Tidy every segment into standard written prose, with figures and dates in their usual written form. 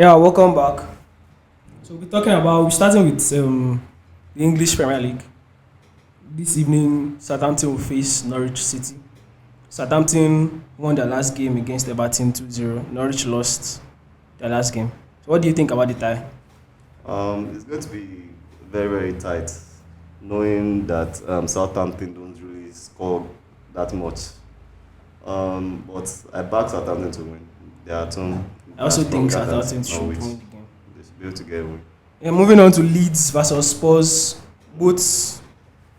Yeah, welcome back. So we're starting with the English Premier League. This evening, Southampton will face Norwich City. Southampton won their last game against Everton 2-0. Norwich lost their last game. So what do you think about the tie? It's going to be very, very tight, knowing that Southampton don't really score that much. But I back Southampton to win. They are at home. I They are also think stronger than Southampton should Norwich. win the game. They should be able to get a win. Yeah, moving on to Leeds versus Spurs. Both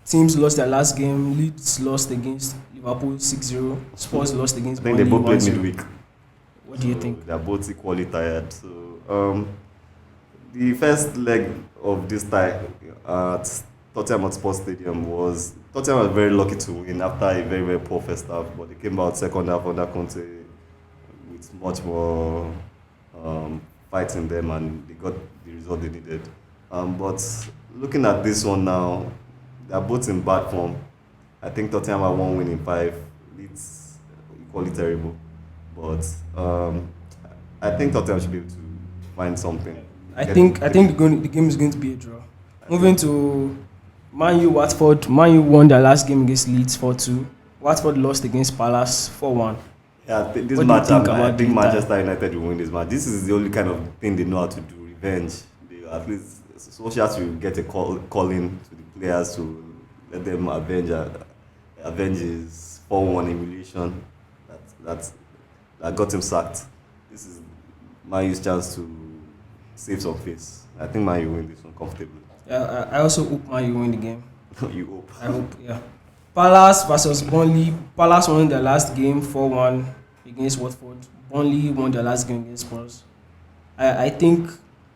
teams lost their last game. Leeds lost against Liverpool 6-0. Spurs lost against I think they Burnley both played 1-0. midweek, What do you so think? they are both equally tired. So the first leg of this tie at Tottenham Hotspur Stadium was Tottenham was very lucky to win after a very, very poor first half, but they came out second half under Conte with much more fight in them, and they got the result they needed. But looking at this one now, they are both in bad form. I think Tottenham have one win in five. It's equally terrible, but I think Tottenham should be able to find something. The game is going to be a draw. I Moving think to Man U Watford. Man U won their last game against Leeds 4-2. Watford lost against Palace 4-1. yeah, this What do you match. think I about think the tie? Manchester United will win this match. This is the only kind of thing they know how to do. Revenge. They at least Solskjaer will get a calling to the players to let them avenge his 4-1 humiliation that that that got him sacked. This is Man U's chance to save some face. I think Man U win this one comfortably. Yeah, I also hope Man U win the game. You hope. I hope, yeah. Palace versus Burnley. Palace won their last game 4-1 against Watford. Burnley won their last game against Spurs. I think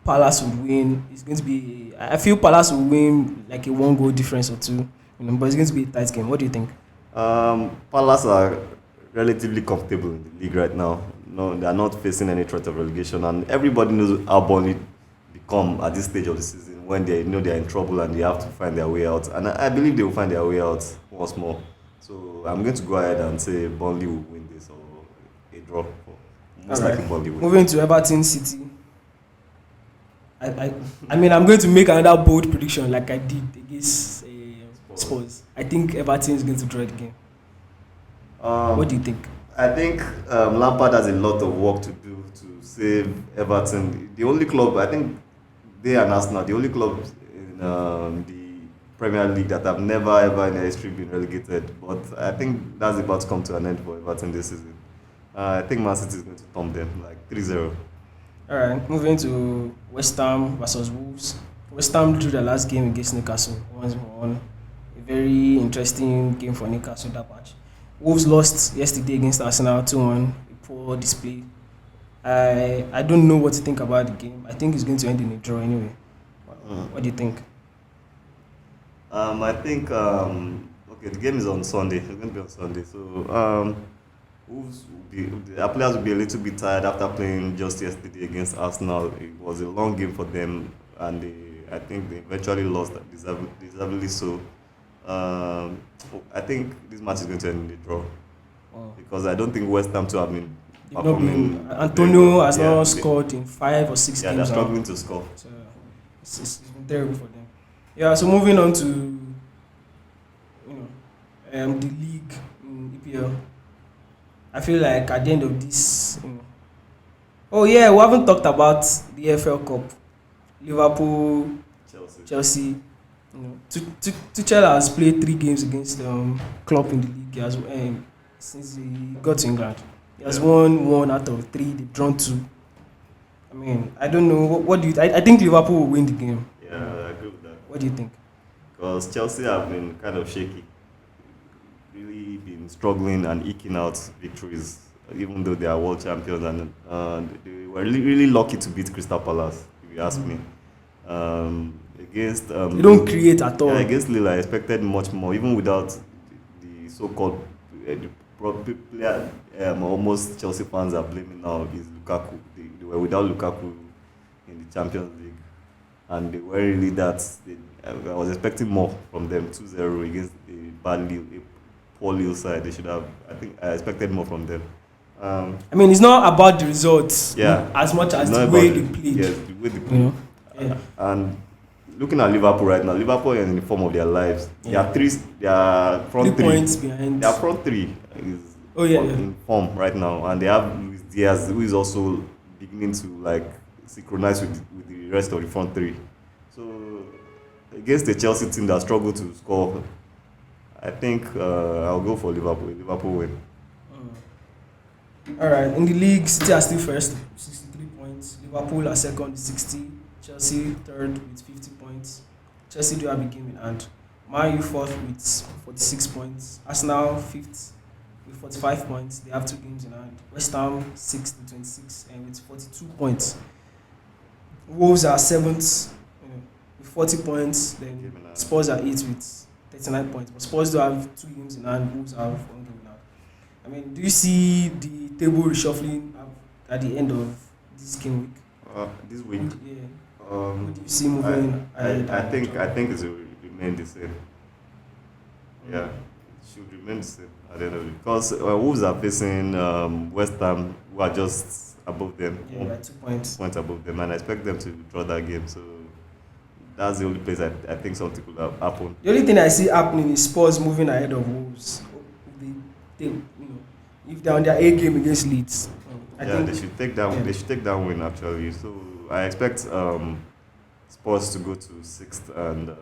Palace would win. It's going to be. I feel Palace will win like a one goal difference or two. But it's going to be a tight game. What do you think? Palace are relatively comfortable in the league right now. No, they are not facing any threat of relegation, and everybody knows how Burnley become at this stage of the season when they know they are in trouble and they have to find their way out. And I believe they will find their way out once more. So I'm going to go ahead and say Burnley will win this or a draw. All Most right. likely Burnley will. Moving to Everton City. I'm going to make another bold prediction like I did against Spurs. I think Everton is going to draw the game. What do you think? I think Lampard has a lot of work to do to save Everton. The only club, I think they and Arsenal, the only clubs in the Premier League that have never ever in their history been relegated. But I think that's about to come to an end for Everton this season. I think Man City is going to thump them like 3-0. All right, moving to West Ham versus Wolves. West Ham drew their last game against Newcastle 1-1. A very interesting game for Newcastle that match. Wolves lost yesterday against Arsenal 2-1. A poor display. I don't know what to think about the game. I think it's going to end in a draw anyway. What do you think? I think okay, the game is on Sunday. It's going to be on Sunday, so Wolves will be, their players will be a little bit tired after playing just yesterday against Arsenal. It was a long game for them, and I think they eventually lost deservedly so. I think this match is going to end in a draw Wow. because I don't think West Ham to have been They've not performing. been, very Antonio well. has Yeah, not scored in 5 or 6 yeah, they're games now. struggling to score. So it's been terrible for them. Yeah, so moving on to the league in EPL. I feel like at the end of this, oh yeah, we haven't talked about the FL Cup. Liverpool, Chelsea. Chelsea. Tuchel has played 3 games against Klopp in the league. Since he got to England. He has won 1 out of 3. They've drawn 2. I mean, I don't know. What do you? I think Liverpool will win the game. Yeah, I agree with that. What do you think? Because Chelsea have been kind of shaky, really been struggling and eking out victories, even though they are world champions, and they were really lucky to beat Crystal Palace, if you ask me. Against They don't create at all. yeah, against Lille, I expected much more, even without the so-called player. Almost Chelsea fans are blaming now is Lukaku. They were without Lukaku in the Champions League, and they were really that. I was expecting more from them. 2-0 against a poor Lille side. They should have. I think I expected more from them. I mean, it's not about the results as much as not the about way they played. Yes, the way they play. You know? Yeah. And looking at Liverpool right now, Liverpool is in the form of their lives. Yeah. They are front 3 three. points behind. Their front three is in form right now, and they have Luis Diaz, who is also beginning to like synchronize with the rest of the front three. So against the Chelsea team that struggled to score, I think I'll go for Liverpool. Liverpool win. All right. In the league, City are still first, 63 points. Liverpool are second, with 60. Chelsea third with 50 points. Chelsea do have a game in hand. Man U fourth with 46 points. Arsenal fifth with 45 points. They have 2 games in hand. Westham sixth with 26 and with 42 points. Wolves are seventh with 40 points. Then Spurs are eighth with 39 points. But Spurs do have 2 games in hand. Wolves have 1 game in hand. I mean, do you see the table reshuffling at the end of this game week? This week? Yeah. What do you see moving? I think it will remain the same. Yeah, it should remain the same at the end of it. Because Wolves are facing West Ham, who are just above them. Yeah, by 2 points. 2 points above them, and I expect them to draw that game. So that's the only place I think something could have happened. The only thing I see happening is Spurs moving ahead of Wolves. If they're on their A game against Leeds, I think they should take that. Yeah. They should take that win actually. So I expect Spurs to go to 6th and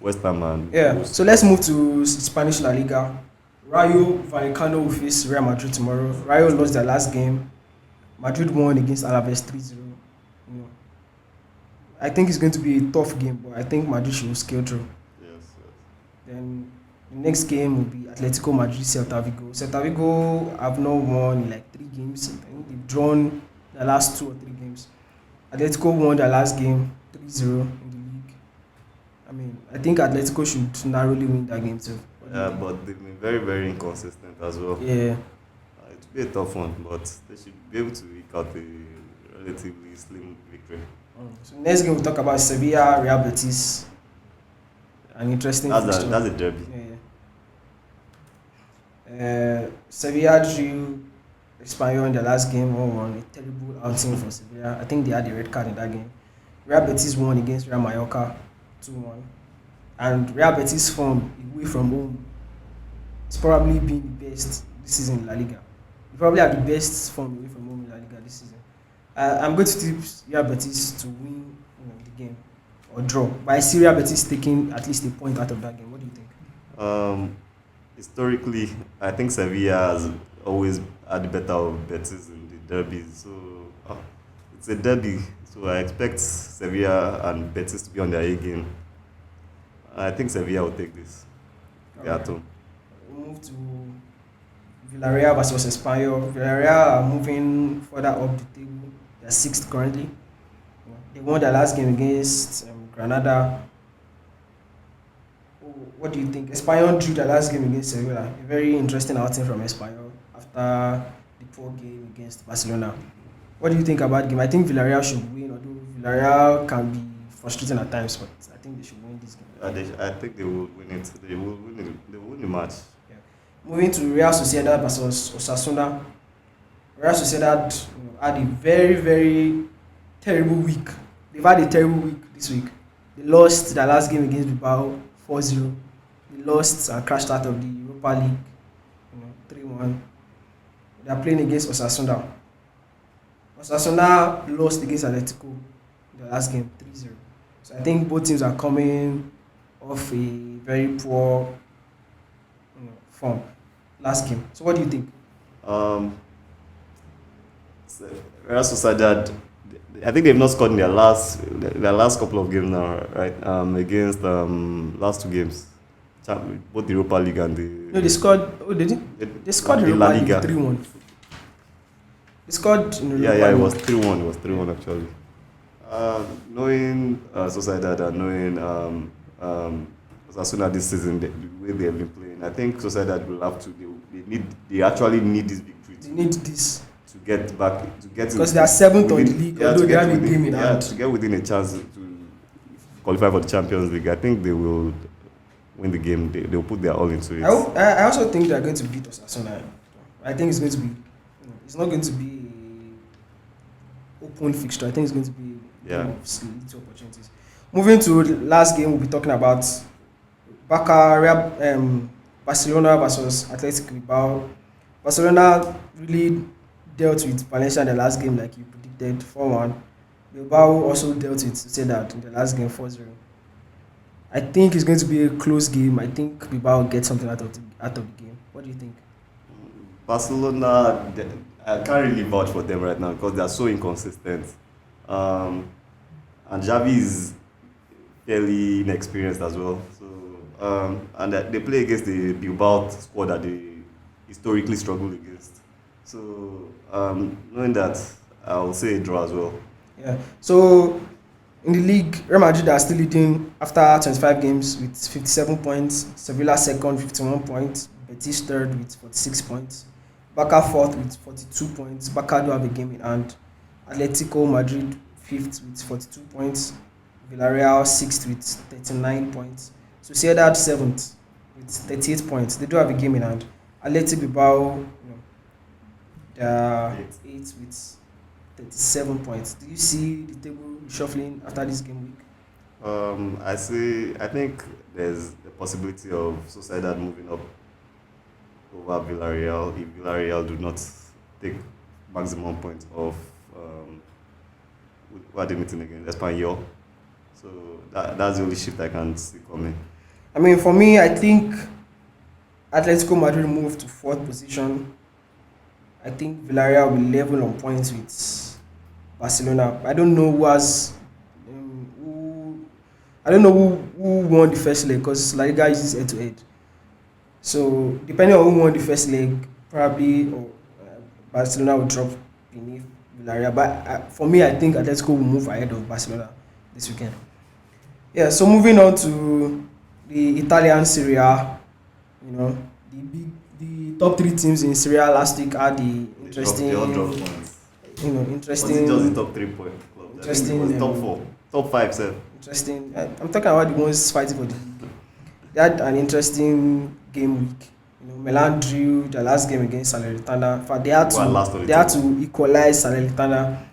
West Ham and Wolves. So let's move to Spanish La Liga. Rayo Vallecano will face Real Madrid tomorrow. Rayo lost their last game. Madrid won against Alaves 3-0. I think it's going to be a tough game, but I think Madrid should scale through. Yes. Then the next game will be Atletico Madrid Celta Vigo. Celta Vigo have not won in like 3 games. I think they've drawn the last 2 or 3 games. Atletico won their last game 3-0 in the league. I mean, I think Atletico should narrowly win that game too. Yeah, but they've been very, very inconsistent as well. Yeah. It will be a tough one, but they should be able to eke out a relatively slim victory. So next game we'll talk about Sevilla Real Betis. An interesting fixture. That's a derby. Yeah. Sevilla drew Espanyol in the last game 1-1. A terrible outing for Sevilla. I think they had a red card in that game. Real Betis won against Real Mallorca 2-1. And Real Betis form away from home it's probably been the best this season in La Liga. They probably have the best form away from home in La Liga this season. I'm going to tip Real Betis to win the game or draw. But I see Real Betis taking at least a point out of that game. What do you think? Historically, I think Sevilla has always had the better of Betis in the derbies. So it's a derby. So I expect Sevilla and Betis to be on their A game. I think Sevilla will take this. They are home. We'll move to Villareal versus Espanyol. Villareal are moving further up the table. They are 6th currently. They won their last game against Granada. What do you think? Espanyol drew their last game against Sevilla. A very interesting outing from Espanyol after the poor game against Barcelona. What do you think about the game? I think Villarreal should win, although Villarreal can be frustrating at times, but I think they should win this game. I think they will win it. They will win the match. Yeah. Moving to Real Sociedad versus Osasuna. Real Sociedad had a very, very terrible week. They've had a terrible week this week. They lost their last game against Bilbao 4-0. They lost and crashed out of the Europa League 3-1. They are playing against Osasuna. Osasuna lost against Atletico in the last game 3-0. So I think both teams are coming off a very poor form last game. So what do you think? Real Sociedad, I think they've not scored in their last couple of games now, right? Against last 2 games, both the Europa League and the. No, they scored. Oh, did they scored in Europa League 3-1. They scored in Europa League. It was 3-1. It was 3-1 actually. Knowing Sociedad and knowing Osasuna this season, the way they have been playing, I think Sociedad will have to. They actually need this victory. They need this. To get back, to get because they are 7th on the league, although they have a game in hand. To get within a chance to qualify for the Champions League, I think they will win the game. They'll put their all into it. I also think they're going to beat Osasuna. I think it's going to be. It's not going to be a open fixture. I think it's going to be little opportunities. Moving to the last game, we'll be talking about Barcelona versus Atletico Bilbao. Barcelona really dealt with Valencia in the last game, like you predicted, 4-1. Bilbao also dealt with Sociedad in the last game, 4-0. I think it's going to be a close game. I think Bilbao will get something out of the game. What do you think? Barcelona, I can't really vouch for them right now because they are so inconsistent. And Xavi is fairly inexperienced as well. So, and they play against the Bilbao squad that they historically struggle against. So, knowing that, I'll say a draw as well. Yeah. So, in the league, Real Madrid are still leading after 25 games with 57 points. Sevilla second, 51 points. Betis third with 46 points. Barca fourth with 42 points. Barca do have a game in hand. Atletico Madrid fifth with 42 points. Villareal sixth with 39 points. Sociedad seventh with 38 points. They do have a game in hand. Atletico Bilbao, they are eighth with 37 points. Do you see the table shuffling after this game week? I think there's a possibility of Sociedad moving up over Villareal if Villareal do not take maximum points off. What are they meeting again? Espanyol. So that's the only shift I can see coming. I mean, for me, I think Atletico Madrid moved to fourth position. I think Villareal will level on points with Barcelona. I don't know who won the first leg because La Liga uses head-to-head. So depending on who won the first leg, probably Barcelona will drop beneath Villareal. But for me, I think Atletico will move ahead of Barcelona this weekend. Yeah. So moving on to the Italian Serie A, the top three teams in Serie A last week are the interesting. They all dropped points. Interesting. Was it just the top 3 point club? Interesting. It was top 4, top 5, sir. Interesting. I'm talking about the ones fighting for the league. They had an interesting game week. Milan drew the last game against Salernitana. In fact, they had to equalize Salernitana.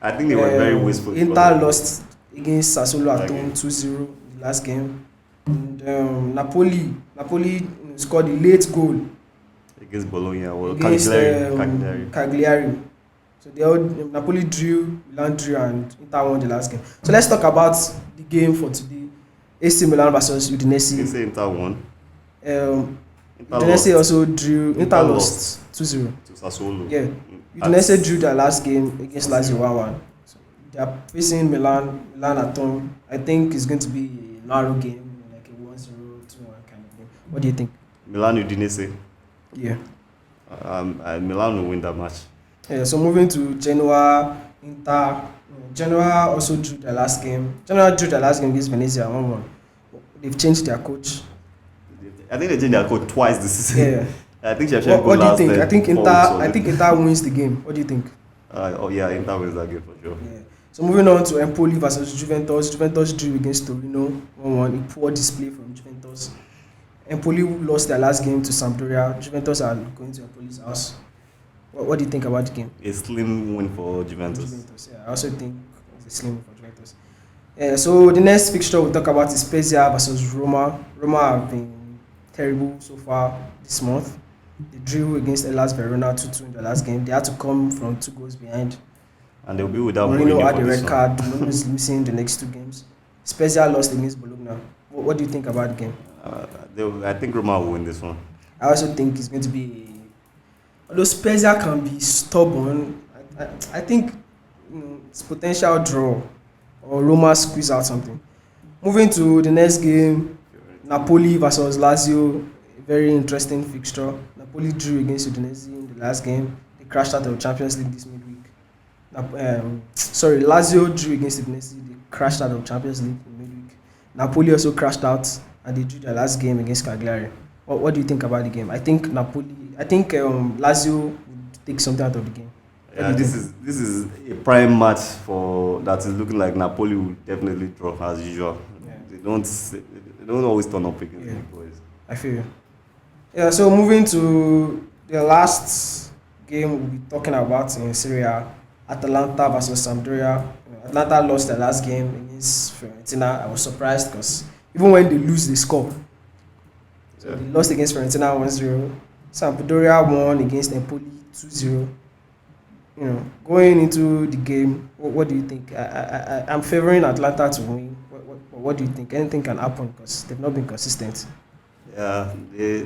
I think they were very wasteful. Inter lost against Sassuolo at home 2-0 the last game. And Napoli scored a late goal against Bologna or against Cagliari. So Napoli drew, Milan drew, and Inter won the last game. So let's talk about the game for today. AC Milan versus Udinese. You say Inter won? Udinese also drew. Inter lost 2-0 to Sassuolo. Yeah. Udinese drew their last game against Lazio 1-1. So they are facing Milan at home. I think it's going to be a narrow game, like a 1-0, 2-1 kind of game. What do you think? Milan Udinese. Yeah. Milan will win that match. Yeah. So moving to Genoa, Inter. Genoa also drew their last game. Genoa drew their last game against Venezia 1-1. They've changed their coach. I think they changed their coach twice this season. Yeah. I think what do you think? I think Inter wins the game. What do you think? Inter wins that game for sure. Yeah. So moving on to Empoli versus Juventus. Juventus drew against Torino 1-1. A poor display from Juventus. Empoli lost their last game to Sampdoria. Juventus are going to Empoli's house. What do you think about the game? A slim win for Juventus. Yeah, I also think it's a slim win for Juventus. So the next fixture we'll talk about is Spezia versus Roma. Roma have been terrible so far this month. They drew against Hellas Verona 2-2 in the last game. They had to come from 2 goals behind. And they'll be without Mourinho had the red card. Mourinho is missing the next 2 games. Spezia lost against Bologna. What do you think about the game? I think Roma will win this one. I also think it's going to be. Although Spezia can be stubborn, I think it's potential draw or Roma squeeze out something. Moving to the next game, Napoli versus Lazio, a very interesting fixture. Napoli drew against Udinese in the last game. They crashed out of Champions League this midweek. Lazio drew against Udinese. They crashed out of Champions League in midweek. Napoli also crashed out and they drew their last game against Cagliari. What do you think about the game? I think Lazio would take something out of the game. Yeah, this is a prime match that is looking like Napoli will definitely draw as usual. Yeah. they don't always turn up against Yeah. big boys. I feel you. Yeah, so moving to the last game we'll be talking about in Serie A, Atalanta versus Sampdoria. Atlanta lost their last game against Fiorentina. I was surprised because even when they lose, they score. So Yeah. they lost against Fiorentina 1-0. Sampdoria won against Napoli 2-0. Going into the game, what do you think? I'm favoring Atlanta to win. What do you think? Anything can happen because they've not been consistent. Yeah,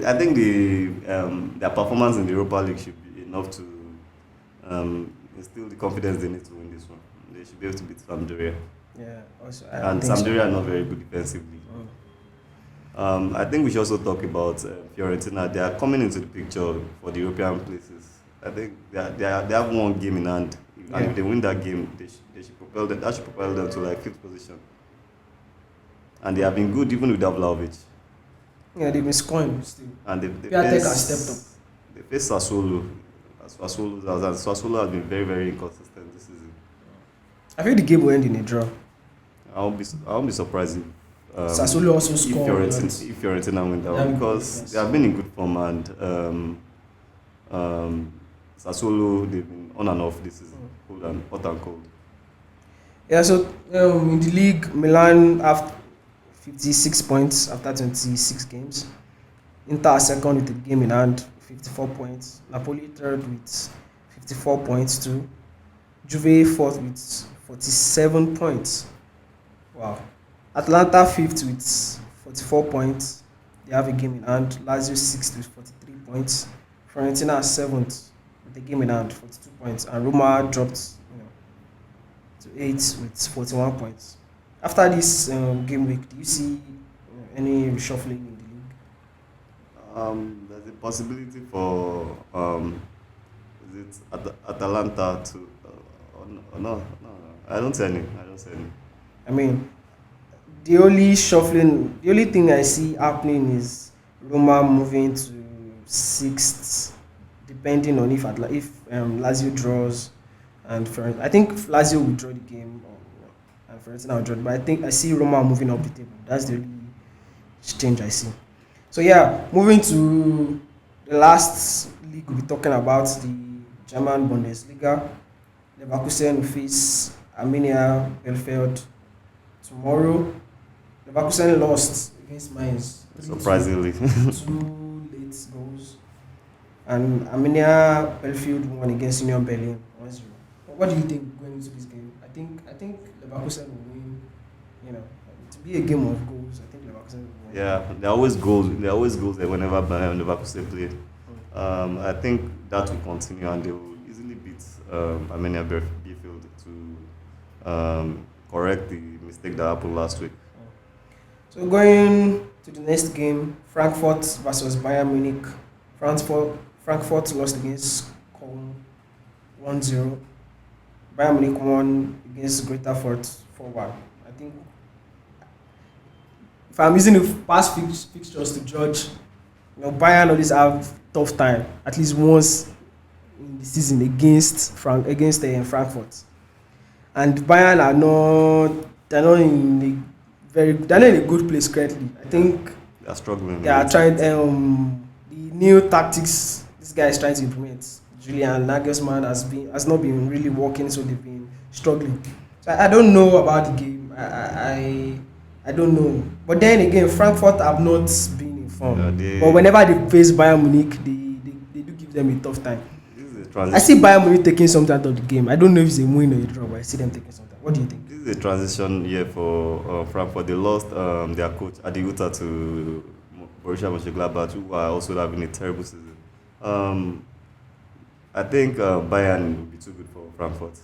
I think their performance in the Europa League should be enough to instill the confidence they need to win this one. They should be able to beat Sampdoria. Yeah, also And think so. Sampdoria are not very good defensively. I think we should also talk about Fiorentina. They are coming into the picture for the European places. I think they have one game in hand, and if they win that game, they should propel them. That should propel them to like 5th position. And they have been good even without Vlahovic. Yeah, they've been scoring still. And they Piatek has stepped up. They face Sassuolo. Sassuolo has been very, very inconsistent this season. I feel the game will end in a draw. I won't be surprised if Sassuolo also scored. if Fiorentina win that one, because they have been in good form, and Sassuolo, they've been on and off this season, hot and cold. Yeah, so in the league, Milan have 56 points after 26 games. Inter are second with a game in hand, 54 points. Napoli third with 54 points too. Juve fourth with 47 points. Wow. Atlanta fifth with 44 points. They have a game in hand. Lazio sixth with 43 points. Fiorentina seventh with a game in hand, 42 points. And Roma dropped to 8th with 41 points. After this game week, do you see any reshuffling in the league? There's a possibility for is it Atalanta to no, I don't see any. I mean, the only thing I see happening is Roma moving to 6th, depending on if Lazio draws, and I think Lazio will draw the game, and Fiorentina will draw it, but I see Roma moving up the table. That's the only change I see. So yeah, moving to the last league we'll be talking about, the German Bundesliga. Leverkusen will face Arminia Bielefeld tomorrow. Leverkusen lost against Mainz. Surprisingly. 2 late goals. And Arminia Bielefeld won against Union Berlin 1-0. What do you think going into this game? I think Leverkusen will win. To be a game of goals, I think Leverkusen will win. Yeah, there are always goals. There are always goals there whenever Leverkusen play. I think that will continue, and they will easily beat Arminia Bielefeld to correct the mistake that happened last week. So going to the next game, Frankfurt versus Bayern Munich. Frankfurt lost against Cologne 1-0. Bayern Munich won against Greater Fort 4-1. I think if I'm using the past fixtures to judge, Bayern always have tough time at least once in the season against Frankfurt, and Bayern they're not in a good place currently. I think they are struggling. They are trying the new tactics this guy is trying to implement. Julian Nagelsmann has not been really working, so they've been struggling. So I don't know about the game. I don't know. But then again, Frankfurt have not been in form. But whenever they face Bayern Munich, they do give them a tough time. I see Bayern Munich taking something out of the game. I don't know if it's a win or a draw, but I see them taking something. What do you think? This is a transition year for Frankfurt. They lost their coach Adi Hütter to Borussia Mönchengladbach, who are also having a terrible season. I think Bayern will be too good for Frankfurt.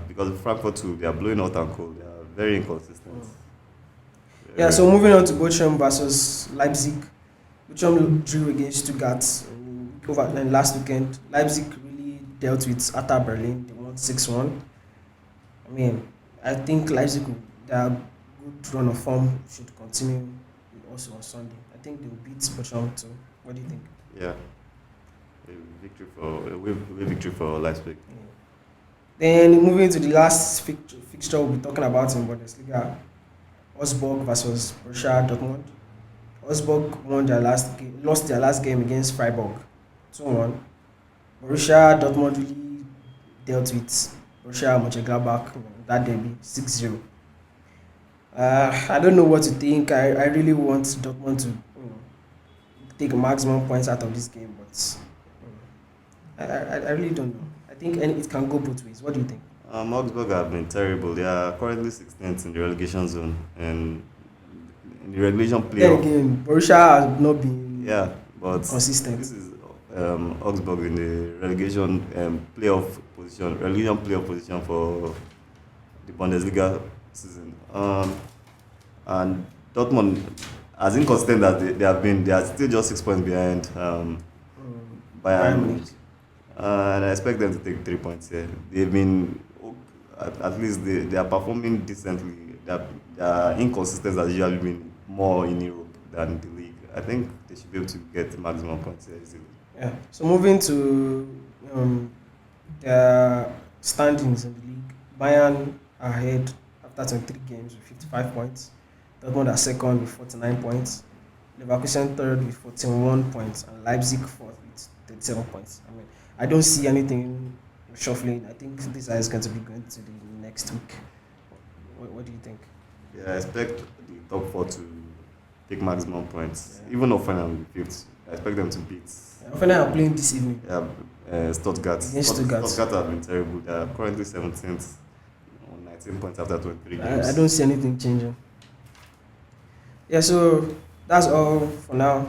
Because Frankfurt too, they are blowing out and cold. They are very inconsistent. Yeah, so moving on to Bochum versus Leipzig. Bochum drew against Stuttgart last weekend. Leipzig really dealt with Hertha Berlin. They won 6-1. I mean, I think Leipzig, their good run of form should continue also on Sunday. I think they will beat Bochum too. What do you think? Yeah. A victory for Leipzig. Yeah. Then moving to the last fixture we'll be talking about in Bundesliga. Augsburg versus Borussia Dortmund. Augsburg won their last game, lost their last game against Freiburg, 2-1. Borussia Dortmund really dealt with Borussia Mönchengladbach, that derby, 6-0. I don't know what to think. I really want Dortmund to take maximum points out of this game, but I really don't know. I think it can go both ways. What do you think? Augsburg have been terrible. They are currently 16th in the relegation zone, and in the relegation Then playoff. again, Borussia has not been Yeah, but consistent. this is Augsburg in the relegation relegation playoff position for the Bundesliga season. And Dortmund, as inconsistent as they have been, they are still just 6 points behind Bayern Bayern Munich. Munich. And I expect them to take 3 points here. They've been, at least they are performing decently. Their inconsistency has usually been more in Europe than the league. I think they should be able to get maximum points here easily. Yeah. So moving to their standings in the league, Bayern are ahead after 23 games with 55 points. Dortmund are second with 49 points. Leverkusen third with 41 points, and Leipzig fourth with 37 points. I mean, I don't see anything shuffling. I think this is going to be going to the next week. What do you think? Yeah, I expect the top four to take maximum points. Even Hoffenheim will be fifth. I expect them to beat Hoffenheim are playing this evening Stuttgart. against Stuttgart. Stuttgart have been terrible. They are currently 17th on 19 points after 23 games. I don't see anything changing. Yeah, so that's all for now.